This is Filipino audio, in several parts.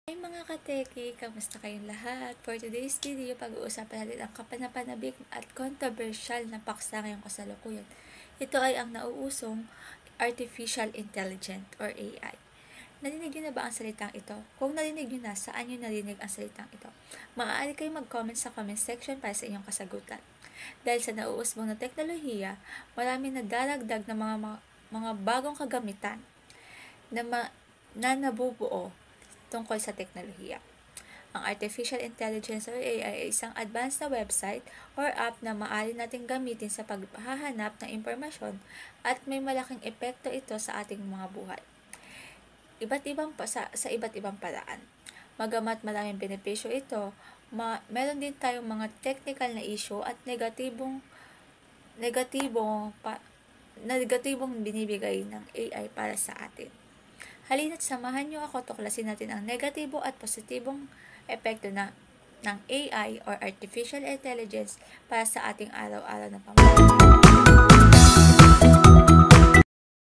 Hi mga kateki! Kamusta kayong lahat? For today's video, pag-uusapan natin ang kapanapanabik at controversial na paksa ngayong kasalukuyan. Ito ay ang nauusong Artificial Intelligence or AI. Narinig nyo na ba ang salitang ito? Kung narinig nyo na, saan nyo narinig ang salitang ito? Maaari kayong mag-comment sa comment section para sa inyong kasagutan. Dahil sa nauusbong na teknolohiya, marami na daragdag na mga bagong kagamitan na nabubuo tungkol sa teknolohiya. Ang Artificial Intelligence or AI ay isang advanced na website or app na maaari nating gamitin sa paghahanap ng impormasyon at may malaking epekto ito sa ating mga buhay. Sa iba't ibang paraan. Magamat maraming benepisyo ito, meron din tayong mga technical na issue at negatibong binibigay ng AI para sa atin. Halina't samahan niyo ako tuklasin natin ang negatibo at positibong epekto ng AI or Artificial Intelligence para sa ating araw-araw na pamumuhay.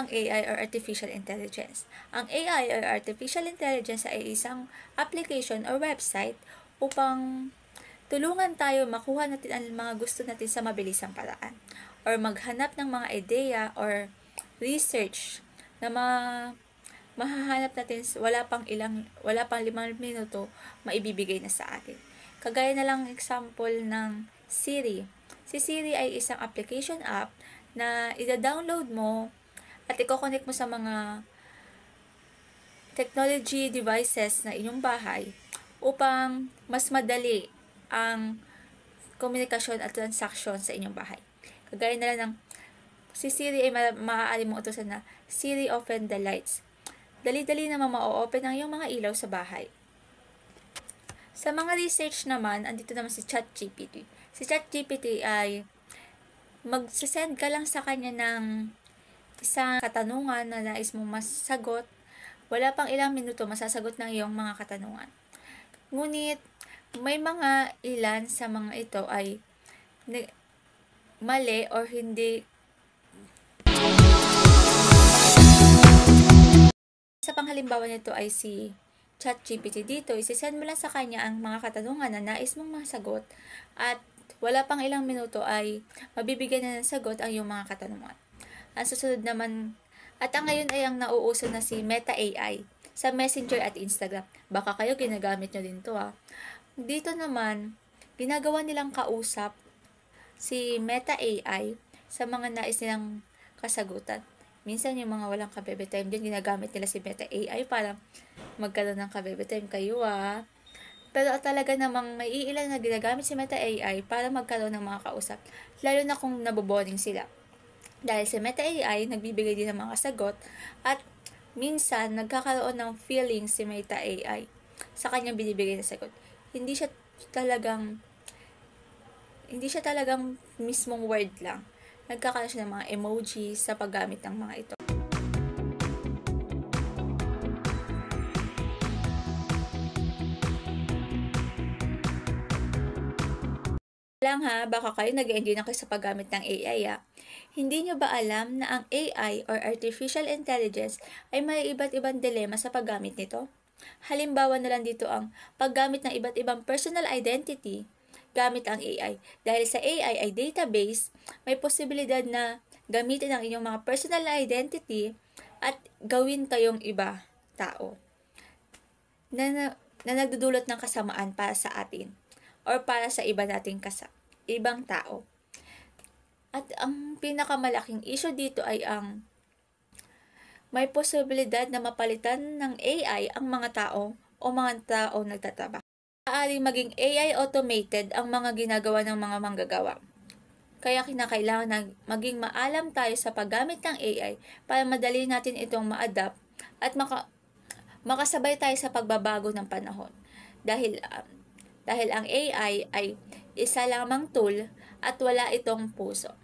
Ang AI or Artificial Intelligence. Ang AI or Artificial Intelligence ay isang application or website upang tulungan tayo makuha natin ang mga gusto natin sa mabilisang paraan or maghanap ng mga ideya or research na mahahanap natin wala pang 5 minuto maibibigay na sa atin. Kagaya na lang example ng Siri. Si Siri ay isang application app na ida-download mo at i-connect mo sa mga technology devices na inyong bahay upang mas madali ang komunikasyon at transaksyon sa inyong bahay. Kagaya na lang ng si Siri ay maaari mong utusan na Siri, open the lights. Dali-dali naman ma-open ang iyong mga ilaw sa bahay. Sa mga research naman, andito naman si ChatGPT. Si ChatGPT ay mag-send ka lang sa kanya ng isang katanungan na nais mong masagot. Wala pang ilang minuto masasagot ng iyong mga katanungan. Ngunit, may mga ilan sa mga ito ay mali or hindi. Sa panghalimbawa nito ay si ChatGPT. Dito, isisend mo lang sa kanya ang mga katanungan na nais mong masagot at wala pang ilang minuto ay mabibigyan na ng sagot ang iyong mga katanungan. Ang susunod naman, at ang ngayon ay ang nauuso na si Meta AI sa Messenger at Instagram. Baka kayo ginagamit nyo din to . Dito naman, ginagawa nilang kausap si Meta AI sa mga nais nilang kasagutan. Minsan yung mga walang kabebe time din, ginagamit nila si Meta AI para magkaroon ng kabebe time kayo . Pero talaga namang may ilan na ginagamit si Meta AI para magkaroon ng mga kausap, lalo na kung naboboring sila. Dahil si Meta AI, nagbibigay din ng mga sagot at minsan nagkakaroon ng feeling si Meta AI sa kanyang binibigay na sagot. Hindi siya talagang mismong word lang. Nagkakaroon siya ng mga emojis sa paggamit ng mga ito. Lang baka kayo nag-enjoy na kayo sa paggamit ng AI . Hindi nyo ba alam na ang AI or Artificial Intelligence ay may iba't ibang dilema sa paggamit nito? Halimbawa na lang dito ang paggamit ng iba't ibang personal identity gamit ang AI. Dahil sa AI ay database, may posibilidad na gamitin ang inyong mga personal identity at gawin kayong iba tao na nagdudulot ng kasamaan para sa atin or para sa ibang tao. At ang pinakamalaking issue dito ay ang may posibilidad na mapalitan ng AI ang mga tao o mga tao nagtatrabaho. Maaaring maging AI automated ang mga ginagawa ng mga manggagawa. Kaya kinakailangan na maging maalam tayo sa paggamit ng AI para madali natin itong ma-adapt at makasabay tayo sa pagbabago ng panahon. Dahil ang AI ay isa lamang tool at wala itong puso.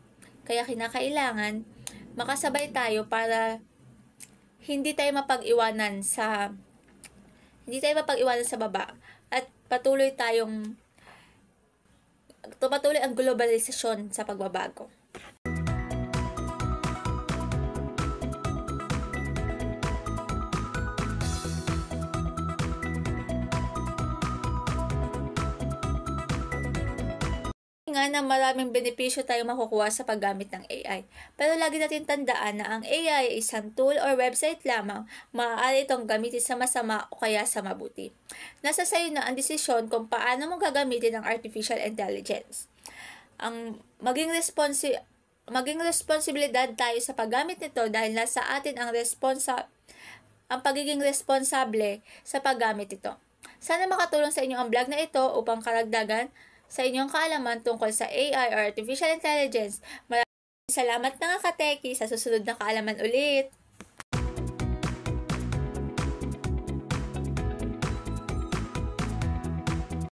Kaya kinakailangan makasabay tayo para hindi tayo mapag-iwanan sa baba at patuloy ang globalisasyon sa pagbabago. nga na maraming benepisyo tayo makukuha sa paggamit ng AI. Pero lagi natin tandaan na ang AI ay isang tool or website lamang, maaari itong gamitin sa masama o kaya sa mabuti. Nasa sayo na ang desisyon kung paano mo gagamitin ang artificial intelligence. Ang maging responsibilidad tayo sa paggamit nito dahil nasa atin ang pagiging responsable sa paggamit ito. Sana makatulong sa inyo ang vlog na ito upang karagdagan sa inyong kaalaman tungkol sa AI or Artificial Intelligence. Maraming salamat mga kateki, sa susunod na kaalaman ulit!